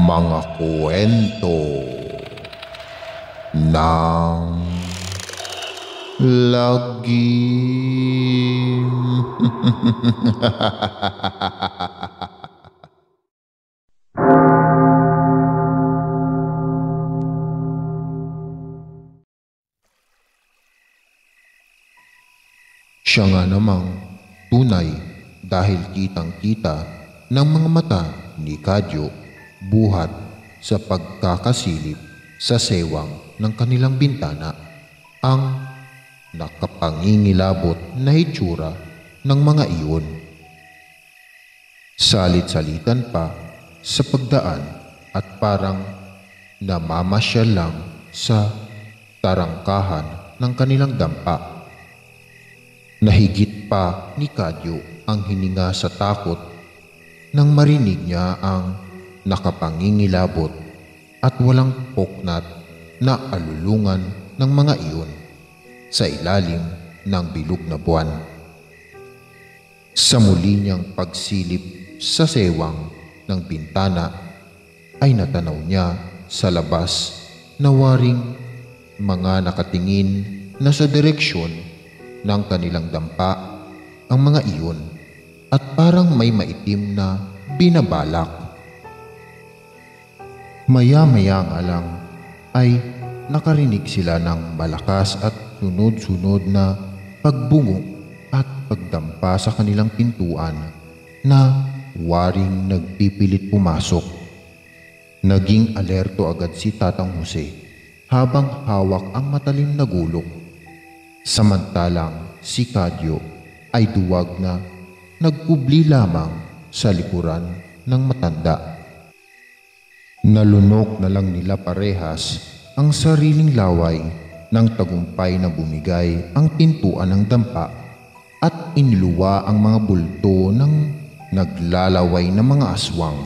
Mga kwento ng lagim. Siya nga namang tunay dahil kitang-kita ng mga mata ni Kadyo buhat sa pagkakasilip sa sewang ng kanilang bintana ang nakapangingilabot na hitsura ng mga iyon. Salit-salitan pa sa pagdaan at parang namamasyal lang sa tarangkahan ng kanilang dampa. Nahigit pa ni Kadyo ang hininga sa takot nang marinig niya ang nakapangingilabot at walang poknat na alulungan ng mga iyon sa ilalim ng bilog na buwan. Sa muli niyang pagsilip sa sewang ng bintana ay natanaw niya sa labas na waring mga nakatingin na sa direksyon ng kanilang dampa ang mga iyon at parang may maitim na binabalak. Maya-maya nga lang ay nakarinig sila ng malakas at sunod-sunod na pagbungo at pagdampa sa kanilang pintuan na waring nagpipilit pumasok. Naging alerto agad si Tatang Jose habang hawak ang matalim na gulok. Samantalang si Kadyo ay duwag na nagkubli lamang sa likuran ng matanda. Nalunok na lang nila parehas ang sariling laway ng tagumpay na bumigay ang pintuan ng dampa at iniluwa ang mga bulto ng naglalaway na mga aswang.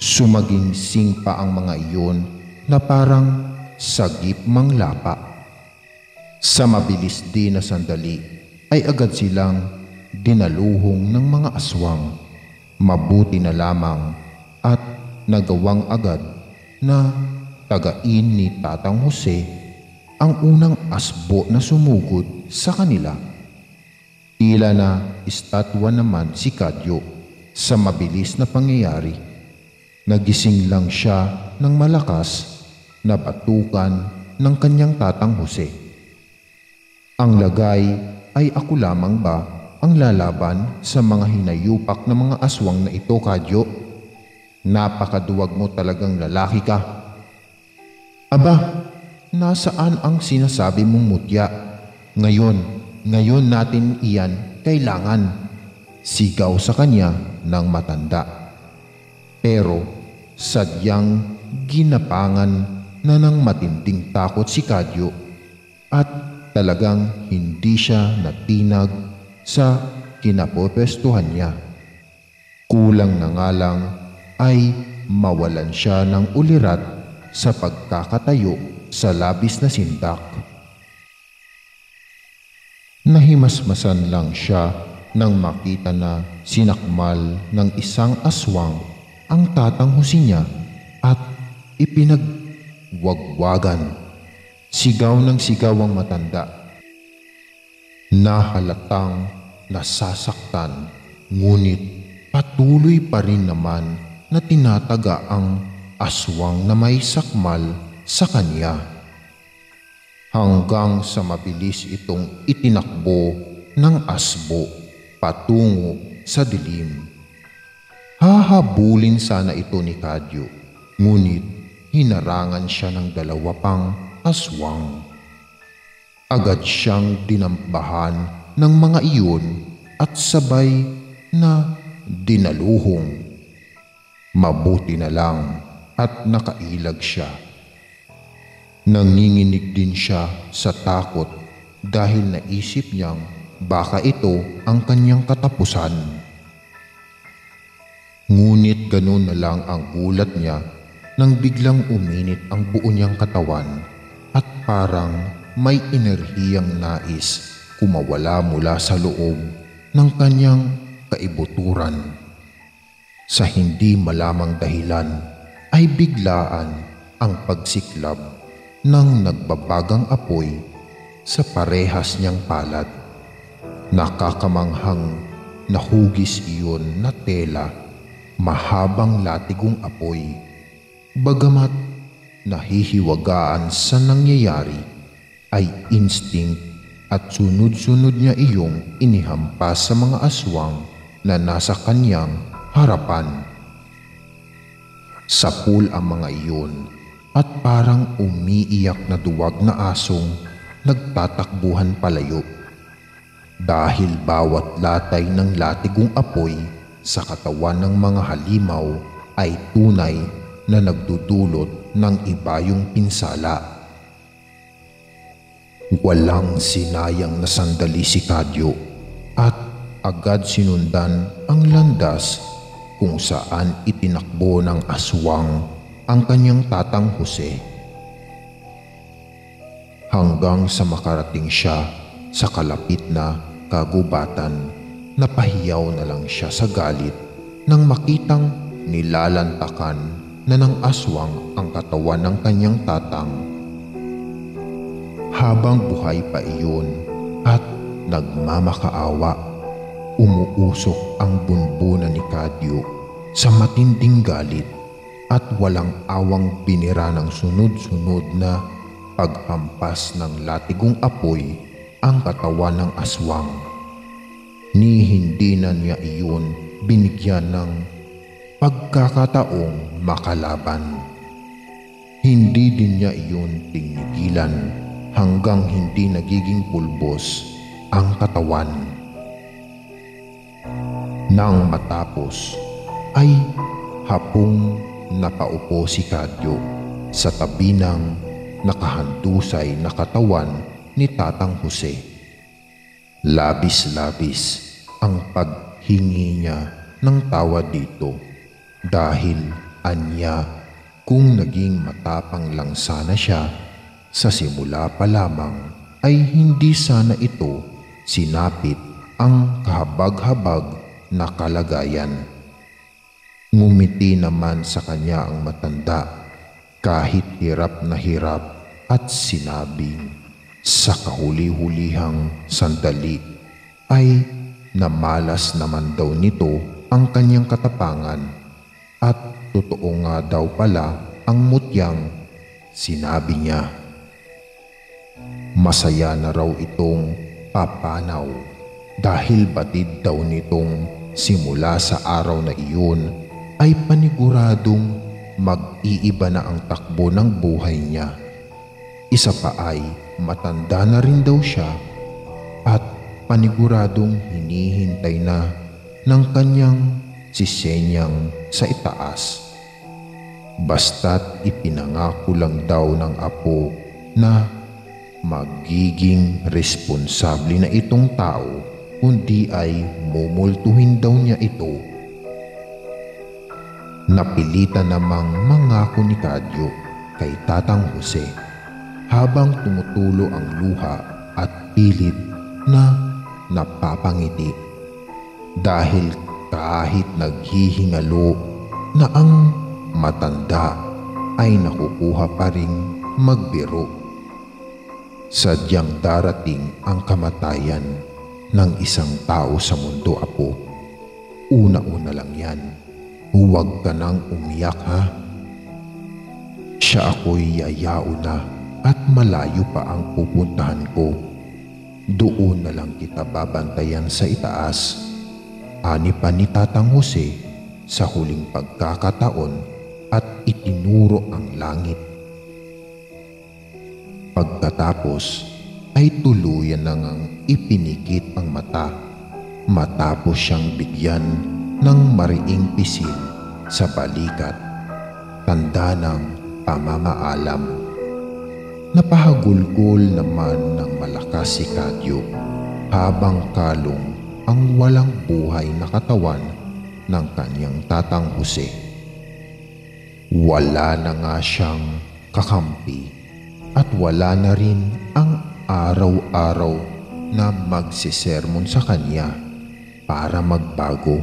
Sumaginsing pa ang mga iyon na parang sagip manglapa. Sa mabilis din na sandali ay agad silang dinaluhong ng mga aswang. Mabuti na lamang at nagawang agad na tagain ni Tatang Jose ang unang asbo na sumugod sa kanila. Tila na estatwa naman si Kadyo sa mabilis na pangyayari. Nagising lang siya ng malakas na batukan ng kanyang Tatang Jose. Ang lagay ay ako lamang ba ang lalaban sa mga hinayupak na mga aswang na ito, Kadyo? Napakaduwag mo talagang lalaki ka. Aba, nasaan ang sinasabi mong mutya? Ngayon natin iyan kailangan. Sigaw sa kanya ng matanda. Pero sadyang ginapangan na ng matinding takot si Kadyo at talagang hindi siya natinag sa kinapopwestuhan niya. Kulang na nga lang ay mawalan siya ng ulirat sa pagkakatayo sa labis na sindak. Nahimasmasan lang siya nang makita na sinakmal ng isang aswang ang Tatang Jose niya at ipinagwagwagan. Sigaw ng sigaw ang matanda. Nahalatang nasasaktan, ngunit patuloy pa rin naman na tinataga ang aswang na may sakmal sa kanya. Hanggang sa mabilis itong itinakbo ng asbo patungo sa dilim. Hahabulin sana ito ni Kadyo, ngunit hinarangan siya ng dalawa pang aswang. Agad siyang dinambahan ng mga iyon at sabay na dinaluhong. Mabuti na lang at nakailag siya. Nanginginig din siya sa takot dahil naisip niyang baka ito ang kanyang katapusan. Ngunit ganun na lang ang gulat niya nang biglang uminit ang buo niyang katawan at parang may enerhiyang nais kumawala mula sa loob ng kanyang kaibuturan. Sa hindi malamang dahilan ay biglaan ang pagsiklab ng nagbabagang apoy sa parehas niyang palad. Nakakamanghang nahugis iyon na tela, mahabang latigong apoy. Bagamat nahihiwagaan sa nangyayari, ay instinct at sunod-sunod niya iyong inihampas sa mga aswang na nasa kanyang harapan. Sapul ang mga iyon at parang umiiyak na duwag na asong nagtatakbuhan palayo. Dahil bawat latay ng latigong apoy sa katawan ng mga halimaw ay tunay na nagdudulot ng ibayong pinsala. Walang sinayang na sandali si Kadyo at agad sinundan ang landas kung saan itinakbo ng aswang ang kanyang tatang Jose. Hanggang sa makarating siya sa kalapit na kagubatan, napahiyaw na lang siya sa galit nang makitang nilalantakan na ng aswang ang katawan ng kanyang tatang. Habang buhay pa iyon at nagmamakaawa, umuusok ang bunbunan ni Kadyo sa matinding galit at walang awang binira ng sunod-sunod na paghampas ng latigong apoy ang katawan ng aswang. Ni hindi na niya iyon binigyan ng pagkakataong makalaban. Hindi din niya iyon tinigilan hanggang hindi nagiging pulbos ang katawan. Nang matapos ay hapong napaupo si Kadyo sa tabi ng nakahandusay na katawan ni Tatang Jose. Labis-labis ang paghingi niya ng tawad dito dahil anya kung naging matapang lang sana siya sa simula pa lamang ay hindi sana ito sinapit ang kahabag-habag na kalagayan. Ngumiti naman sa kanya ang matanda kahit hirap na hirap at sinabing sa kahuli-hulihang sandali ay namalas naman daw nito ang kanyang katapangan at totoo nga daw pala ang mutyang sinabi niya. Masaya na raw itong papanaw dahil batid daw nitong simula sa araw na iyon ay paniguradong mag-iiba na ang takbo ng buhay niya. Isa pa ay matanda na rin daw siya at paniguradong hinihintay na ng kanyang sisenyang sa itaas. Basta't ipinangako lang daw ng apo na magiging responsable na itong tao kundi ay mumultuhin daw niya ito. Napilitan namang mangako ni Kadyo kay Tatang Jose habang tumutulo ang luha at pilit na napapangiti dahil kahit naghihingalo na ang matanda ay nakukuha pa ring magbiro. Sadyang darating ang kamatayan ng isang tao sa mundo, apo. Una-una lang yan. Huwag ka nang umiyak, ha? Siya ako'y yayao na at malayo pa ang pupuntahan ko. Doon na lang kita babantayan sa itaas. Ani pa ni Tatang Jose sa huling pagkakataon at itinuro ang langit. Pagkatapos ay tuluyan na ngang ipinikit ang mata matapos siyang bigyan ng mariing pisil sa balikat, tanda ng pamamaalam. Napahagulgol naman ng malakas si Kadyo habang kalong ang walang buhay na katawan ng kanyang Tatang Jose. Wala na nga siyang kakampi at wala na rin ang araw-araw na magsisermon sa kanya para magbago.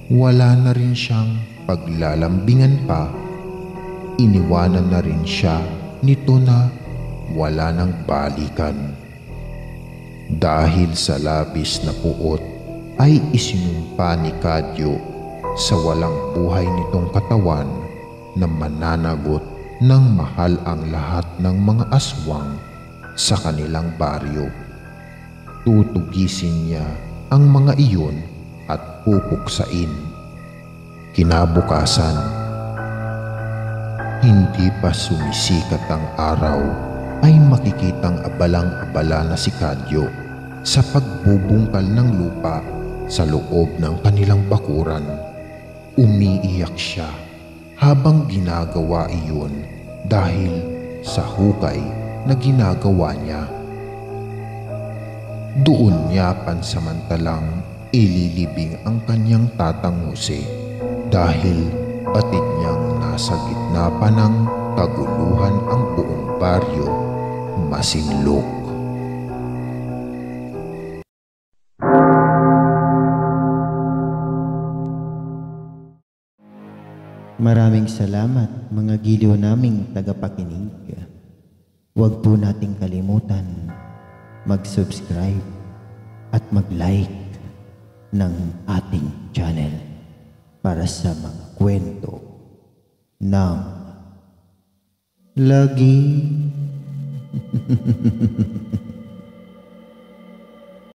Wala na rin siyang paglalambingan pa iniwanan na rin siya nito na wala nang balikan. Dahil sa labis na puot ay isinumpa ni Kadyo sa walang buhay nitong katawan na mananagot ng mahal ang lahat ng mga aswang sa kanilang baryo. Tutugisin niya ang mga iyon at pupuksain. Kinabukasan, hindi pa sumisikat ang araw ay makikitang abalang-abala na si Kadyo sa pagbubungkal ng lupa sa loob ng kanilang bakuran. Umiiyak siya habang ginagawa iyon dahil sa hukay na ginagawa niya. Doon niya pansamantalang ililibing ang kanyang tatang Jose dahil batid niyang nasa gitna pa ng kaguluhan ang buong baryo, masinlok. Maraming salamat mga giliw naming tagapakinig. Huwag po nating kalimutan mag-subscribe at mag-like ng ating channel para sa mga kwento ng lagi.